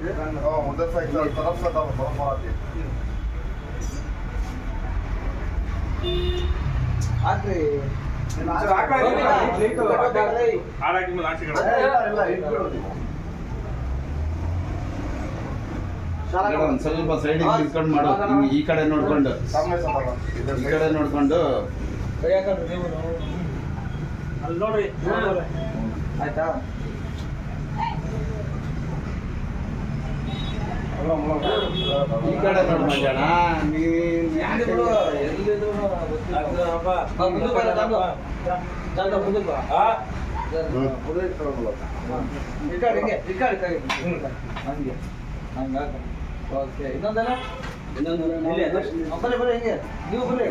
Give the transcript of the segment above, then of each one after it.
उधर से तरफ से बर्फ आती है ಒಂದು ಸ್ವಲ್ಪ ಸೈಡ್ ನಿಂತ್ಕೊಂಡು ಮಾಡು. ಈ ಕಡೆ ನೋಡ್ಕೊಂಡು ಈ ಕಡೆ ನೋಡ್ಕೊಂಡು ಅಲ್ಲಿ ನೋಡ್ರಿ ಆಯ್ತಾ. ಈ ಕಡೆ ನೋಡ್ ಮಂಜಣ್ಣ. ನೀವು ಬರ್ರಿ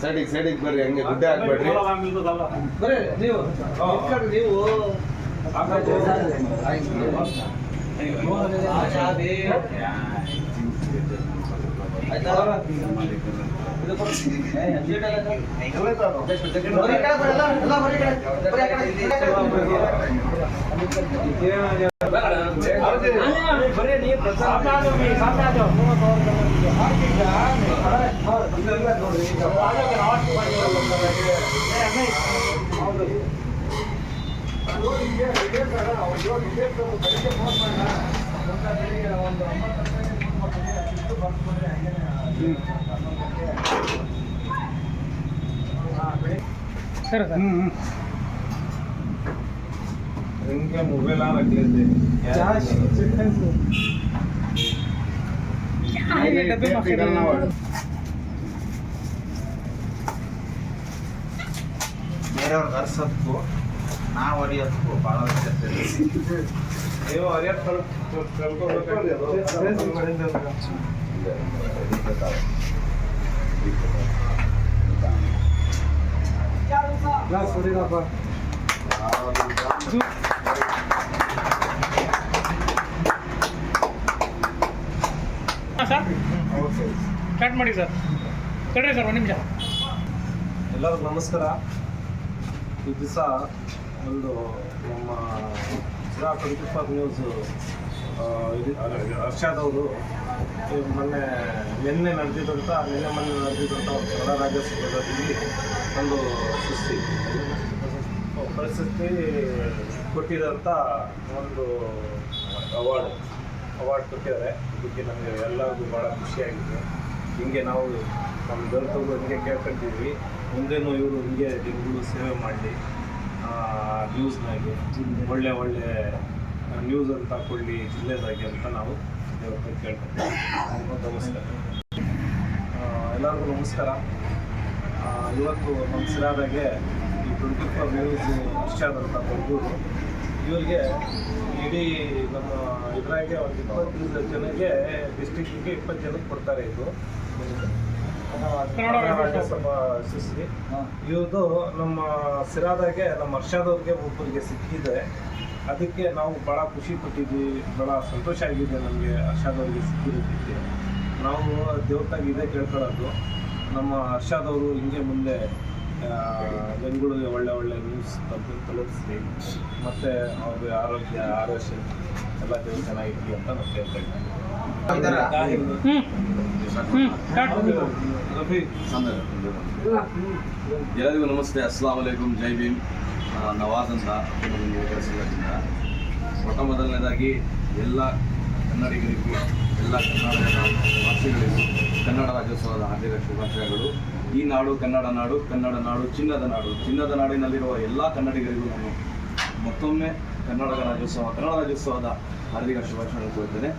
ಸೈಡಿಗೆ ಬರ್ರಿ, ಹಂಗೆ ಗುಡ್ಡೆ ಹಾಕ್ಬೇಡ್ರಿ. ಬರ್ರಿ ನೀವು ನೀವು सर इनके मोबाइल आ रख लेते ಬೇರೆಯವ್ರ ಹರ್ಸೋದಕ್ಕೂ ನಾವು ಹೊರಿಯೋದಕ್ಕೂ ಭಾಳ ವ್ಯತ್ಯಾಸ ಇದೆ. ನೀವು ಹೊರಿಯೋದು ಸ್ಟಾರ್ಟ್ ಮಾಡಿ ಸರ್. ತಡ್ರಿ ಸರ್ ಒಂದು ನಿಮಿಷ. ಎಲ್ಲರಿಗೂ ನಮಸ್ಕಾರ. ಈ ದಿವಸ ಒಂದು ನಮ್ಮ ಸಿರಾ 24 ನ್ಯೂಸ್ ಹರ್ಷಾದವರು ನಿನ್ನೆ ನಡೆದಿದ್ದಂಥ ಮೊನ್ನೆ ನಡೆದಿದ್ದಂಥ ಒಂದು ಕನ್ನಡ ರಾಜ್ಯೋತ್ಸವದಲ್ಲಿ ಒಂದು ಪ್ರಶಸ್ತಿ ಕೊಟ್ಟಿದ್ದಂಥ ಒಂದು ಅವಾರ್ಡ್ ಕೊಟ್ಟಿದ್ದಾರೆ. ಇದಕ್ಕೆ ನಮಗೆ ಎಲ್ಲರಿಗೂ ಭಾಳ ಖುಷಿಯಾಗಿದೆ. ಹಿಂಗೆ ನಾವು ನಮ್ಮ ದಲಿತರು ಹಿಂಗೆ ಕೇಳ್ಕೊಳ್ತೀವಿ, ಮುಂದೇನು ಇವರು ಹಿಂಗೆ ಜನಗಳು ಸೇವೆ ಮಾಡಲಿ, ನ್ಯೂಸ್ನಾಗೆ ಒಳ್ಳೆ ನ್ಯೂಸ್ ಅಂತ ಕೊಡಲಿ ಜಿಲ್ಲೆದಾಗೆ ಅಂತ ನಾವು ದೇವ್ರ ಕೇಳ್ಕೊತೀವಿ. ನಮಸ್ಕಾರ, ಎಲ್ಲರಿಗೂ ನಮಸ್ಕಾರ. ಇವತ್ತು ನಮ್ಮ ಸಿರಾದಾಗೆ ಈ 24 ನ್ಯೂಸ್ ಇಷ್ಟಾದಂಥ ಬಂದೂರು ಇವ್ರಿಗೆ ಇಡೀ ನಮ್ಮ ಇದರಾಗೆ ಒಂದು 20 ಜನಕ್ಕೆ ಡಿಸ್ಟ್ರಿಕ್ಟಿಗೆ 20 ಜನಕ್ಕೆ ಕೊಡ್ತಾರೆ. ಇದು ಕನ್ನಡ ರಾಜ್ಯೋತ್ಸವ ಯಶಸ್ವಿ. ಇವ್ರದ್ದು ನಮ್ಮ ಸಿರಾದಾಗೆ ನಮ್ಮ ಹರ್ಷಾದವ್ರಿಗೆ ಒಬ್ಬರಿಗೆ ಸಿಕ್ಕಿದೆ. ಅದಕ್ಕೆ ನಾವು ಭಾಳ ಖುಷಿ ಪಟ್ಟಿದ್ವಿ, ಭಾಳ ಸಂತೋಷ ಆಗಿದೆ ನಮಗೆ ಹರ್ಷಾದವ್ರಿಗೆ ಸಿಕ್ಕಿರೋದಕ್ಕೆ. ನಾವು ದೇವತಾಗಿ ಇದೇ ಕೇಳ್ಕೊಳ್ಳೋದು, ನಮ್ಮ ಹರ್ಷಾದವರು ಹಿಂಗೆ ಮುಂದೆ ಜನಗಳಿಗೆ ಒಳ್ಳೆ ನ್ಯೂಸ್ ತಲುಪಿಸ್ಲಿ, ಮತ್ತು ಅವ್ರಿಗೆ ಆರೋಗ್ಯ ಎಲ್ಲ ದೇವರು ಚೆನ್ನಾಗಿರಲಿ ಅಂತ ನಾವು ಕೇಳ್ತಾ ಎಲ್ಲರಿಗೂ ನಮಸ್ತೆ, ಅಸ್ಸಲಾಂ ವಲೈಕುಂ, ಜೈ ಭೀಮ್. ನವಾಜ್ ಅಂತ ಕೆಲಸದಿಂದ ಮೊಟ್ಟ ಮೊದಲನೇದಾಗಿ ಎಲ್ಲ ಕನ್ನಡಿಗರಿಗೂ ಎಲ್ಲ ಕರ್ನಾಟಕದ ವಾಸಿಗಳಿಗೂ ಕನ್ನಡ ರಾಜ್ಯೋತ್ಸವದ ಹಾರ್ದಿಕ ಶುಭಾಶಯಗಳು. ಈ ನಾಡು ಕನ್ನಡ ನಾಡು, ಕನ್ನಡ ನಾಡು ಚಿನ್ನದ ನಾಡು. ಚಿನ್ನದ ನಾಡಿನಲ್ಲಿರುವ ಎಲ್ಲ ಕನ್ನಡಿಗರಿಗೂ ನಾನು ಮತ್ತೊಮ್ಮೆ ಕನ್ನಡ ರಾಜ್ಯೋತ್ಸವದ ಹಾರ್ದಿಕ ಶುಭಾಶಯಗಳನ್ನು ಕೋರುತ್ತೇನೆ.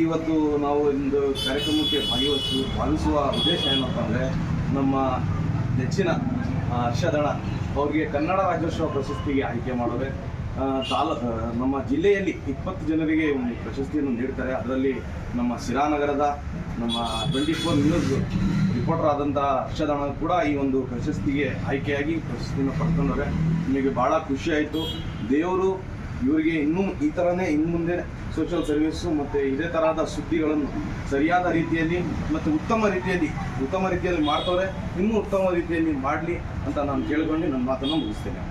ಇವತ್ತು ನಾವು ಒಂದು ಕಾರ್ಯಕ್ರಮಕ್ಕೆ ಭಾಗವಹಿಸುವ ಉದ್ದೇಶ ಏನಪ್ಪ ಅಂದರೆ, ನಮ್ಮ ನೆಚ್ಚಿನ ಹರ್ಷದಣ್ಣ ಅವ್ರಿಗೆ ಕನ್ನಡ ರಾಜ್ಯೋತ್ಸವ ಪ್ರಶಸ್ತಿಗೆ ಆಯ್ಕೆ ಮಾಡೋರೆ. ನಮ್ಮ ಜಿಲ್ಲೆಯಲ್ಲಿ 20 ಜನರಿಗೆ ಒಂದು ಪ್ರಶಸ್ತಿಯನ್ನು ನೀಡ್ತಾರೆ. ಅದರಲ್ಲಿ ನಮ್ಮ ಸಿರಾನಗರದ ನಮ್ಮ 24 ನ್ಯೂಸ್ ರಿಪೋರ್ಟರ್ ಆದಂಥ ಹರ್ಷದಣ್ಣ ಕೂಡ ಈ ಒಂದು ಪ್ರಶಸ್ತಿಗೆ ಆಯ್ಕೆಯಾಗಿ ಪ್ರಶಸ್ತಿಯನ್ನು ಪಡ್ಕೊಂಡವ್ರೆ. ನಿಮಗೆ ಭಾಳ ಖುಷಿಯಾಯಿತು. ದೇವರು ಇವರಿಗೆ ಇನ್ನೂ ಈ ಥರನೇ ಇನ್ನು ಮುಂದೆ ಸೋಷಿಯಲ್ ಸರ್ವಿಸು ಮತ್ತು ಇದೇ ತರಹದ ಸುದ್ದಿಗಳನ್ನು ಸರಿಯಾದ ರೀತಿಯಲ್ಲಿ ಮತ್ತು ಉತ್ತಮ ರೀತಿಯಲ್ಲಿ ಮಾಡ್ತವ್ರೆ. ಇನ್ನೂ ಉತ್ತಮ ರೀತಿಯಲ್ಲಿ ಮಾಡಲಿ ಅಂತ ನಾನು ಕೇಳ್ಕೊಂಡು ನನ್ನ ಮಾತನ್ನು ಮುಗಿಸ್ತೇನೆ.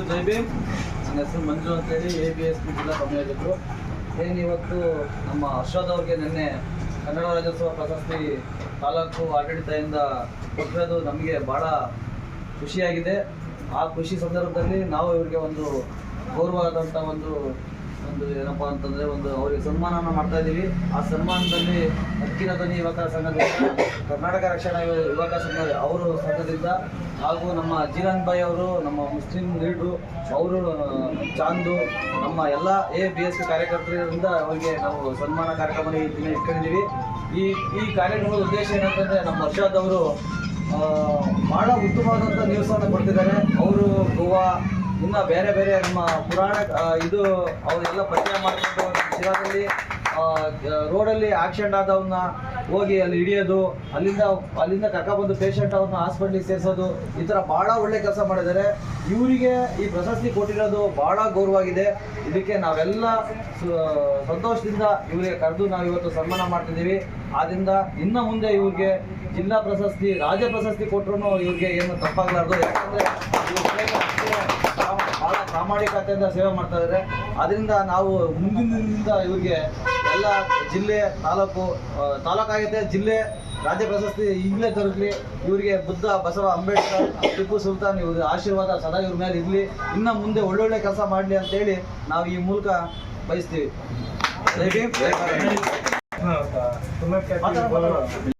ಜೈ ಭೀಮ್. ನನ್ನ ಹೆಸರು ಮಂಜು ಅಂತೇಳಿ ABSP ಜಿಲ್ಲಾ ಸಂಯೋಜಕರು. ಏನಿವತ್ತು ನಮ್ಮ ಹರ್ಷದ್ ಅವ್ರಿಗೆ ನಿನ್ನೆ ಕನ್ನಡ ರಾಜ್ಯೋತ್ಸವ ಪ್ರಶಸ್ತಿ ತಾಲೂಕು ಆಡಳಿತದಿಂದ ಕೊಟ್ಟಿರೋದು ನಮಗೆ ಭಾಳ ಖುಷಿಯಾಗಿದೆ. ಆ ಖುಷಿ ಸಂದರ್ಭದಲ್ಲಿ ನಾವು ಇವರಿಗೆ ಒಂದು ಗೌರವವಾದಂಥ ಒಂದು ಏನಪ್ಪ ಅಂತಂದರೆ ಅವರಿಗೆ ಸನ್ಮಾನವನ್ನು ಮಾಡ್ತಾ ಇದ್ದೀವಿ. ಆ ಸನ್ಮಾನದಲ್ಲಿ ಹಕ್ಕಿನ ಧ್ವನಿ ಯುವಕ ಸಂಘದಿಂದ, ಕರ್ನಾಟಕ ರಕ್ಷಣಾ ಯುವಕ ಸಂಘ ಅವರು ಸಂಘದಿಂದ, ಹಾಗೂ ನಮ್ಮ ಜೀರಾನ್ ಭಾಯ್ ಅವರು, ನಮ್ಮ ಮುಸ್ಲಿಂ ಲೀಡ್ರು ಅವರು, ಚಾಂದು, ನಮ್ಮ ಎಲ್ಲ ABSP ಕಾರ್ಯಕರ್ತರಿಂದ ಅವರಿಗೆ ನಾವು ಸನ್ಮಾನ ಕಾರ್ಯಕ್ರಮ ಇಟ್ಕೊಂಡಿದ್ದೀವಿ. ಈ ಕಾರ್ಯಕ್ರಮದ ಉದ್ದೇಶ ಏನಂತಂದರೆ, ನಮ್ಮ ಹರ್ಷದ್ ಅವರು ಭಾಳ ಉತ್ತಮವಾದಂಥ ನ್ಯೂಸನ್ನು ಕೊಡ್ತಿದ್ದಾರೆ. ಅವರು ಗೋವಾ ಇನ್ನು ಬೇರೆ ಬೇರೆ ನಮ್ಮ ಪುರಾಣ ಅವರೆಲ್ಲ ಪರಿಚಯ ಮಾಡಿಕೊಂಡು ಶಿರಾದಲ್ಲಿ ರೋಡಲ್ಲಿ ಆಕ್ಸಿಡೆಂಟ್ ಆದವನ್ನ ಹೋಗಿ ಅಲ್ಲಿ ಹಿಡಿಯೋದು, ಅಲ್ಲಿಂದ ಕರ್ಕೊಬಂದು ಪೇಷಂಟ್ ಅವ್ರನ್ನ ಹಾಸ್ಪಿಟ್ಲಿಗೆ ಸೇರಿಸೋದು, ಈ ಥರ ಭಾಳ ಒಳ್ಳೆ ಕೆಲಸ ಮಾಡಿದ್ದಾರೆ. ಇವರಿಗೆ ಈ ಪ್ರಶಸ್ತಿ ಕೊಟ್ಟಿರೋದು ಭಾಳ ಗೌರವವಾಗಿದೆ. ಇದಕ್ಕೆ ನಾವೆಲ್ಲ ಸಂತೋಷದಿಂದ ಇವರಿಗೆ ಕರೆದು ನಾವು ಇವತ್ತು ಸನ್ಮಾನ ಮಾಡ್ತಿದ್ದೀವಿ. ಆದ್ದರಿಂದ ಇನ್ನು ಮುಂದೆ ಇವ್ರಿಗೆ ಜಿಲ್ಲಾ ಪ್ರಶಸ್ತಿ, ರಾಜ್ಯ ಪ್ರಶಸ್ತಿ ಕೊಟ್ಟರು ಇವ್ರಿಗೆ ಏನು ತಪ್ಪಾಗಲಾರ್ದು. ಯಾಕಂದರೆ ಭಾಳ ಪ್ರಾಮಾಣಿಕತೆಯಿಂದ ಸೇವೆ ಮಾಡ್ತಾ ಇದ್ದಾರೆ. ಅದರಿಂದ ನಾವು ಮುಂದಿನಿಂದ ಇವ್ರಿಗೆ ಎಲ್ಲ ಜಿಲ್ಲೆ, ತಾಲೂಕಾಗೈತೆ, ಜಿಲ್ಲೆ, ರಾಜ್ಯ ಪ್ರಶಸ್ತಿ ಈಗಲೇ ದೊರಕಲಿ. ಇವರಿಗೆ ಬುದ್ಧ, ಬಸವ, ಅಂಬೇಡ್ಕರ್, ಟಿಪ್ಪು ಸುಲ್ತಾನ್ ಇವ್ರ ಆಶೀರ್ವಾದ ಸದಾ ಇವ್ರ ಮೇಲೆ ಇರಲಿ. ಇನ್ನು ಮುಂದೆ ಒಳ್ಳೊಳ್ಳೆ ಕೆಲಸ ಮಾಡಲಿ ಅಂತೇಳಿ ನಾವು ಈ ಮೂಲಕ ಬಯಸ್ತೀವಿ. ಜೈ ಭೀಮ್, ಜೈ ಭಾರತ್.